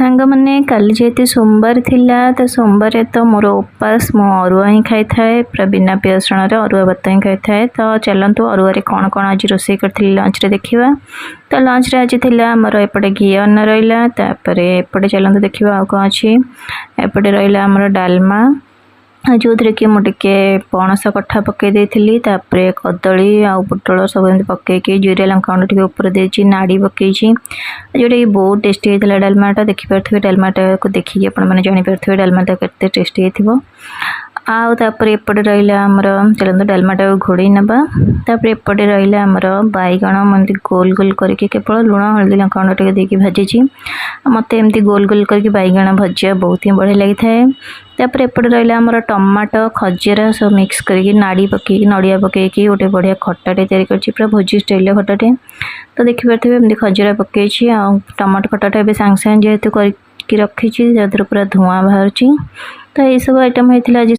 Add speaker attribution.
Speaker 1: सांग मैंने काली जेहेतु सोमवार थिला तो सोमवार तो मोर उपास मो अरुआ ही खाई थाए पूरा बिना पियाज रसुण अरुआ भात ही खाई थाए। तो चलतु अरुआ कौन कौन आज रोषे करी लंच रे देखा। तो लंच रे आज थिला मोर एपटे घी अन्न रहा एपटे चलतु देखा आ कौन अच्छी एपटे रहा आमर डालमा जो थी कि मुझे पणस कठा पकई देती कदली आ पोटल सब पकईकि जीरा लंका टे ऊपर देती नाड़ी पकई जोटा कि बहुत टेस्टी होता डालमाटा देखिपे डालमाटा को देखिए आपने जानीपे डालमाटा के टेस्टी हो। आपर एपटे रहा आमर चलते डालमाटा घोड़े नापर एपटे रहा आमर बैगण एमती गोल गोल करके केवल लुण हल्दी लंका टे देखिए भाजी मत एमती गोल गोल करके बैगण भजिया बहुत ही बढ़िया लगी थाए। तापर एपटे रहा आमर टमाटो खजेरा सब मिक्स करके नाड़ी पकईकि नड़िया पकईकि गोटे बढ़िया खटाटे तैयारी कर पूरा भोजी स्टाइल खटाटे। तो देखिपे एमती खजेरा पकई टमाटो खटाटा ए सांगे सांगे जेहेतु करके रखी जहाँ पूरा धुआं बाहर। तो यह सब आइटम होता आज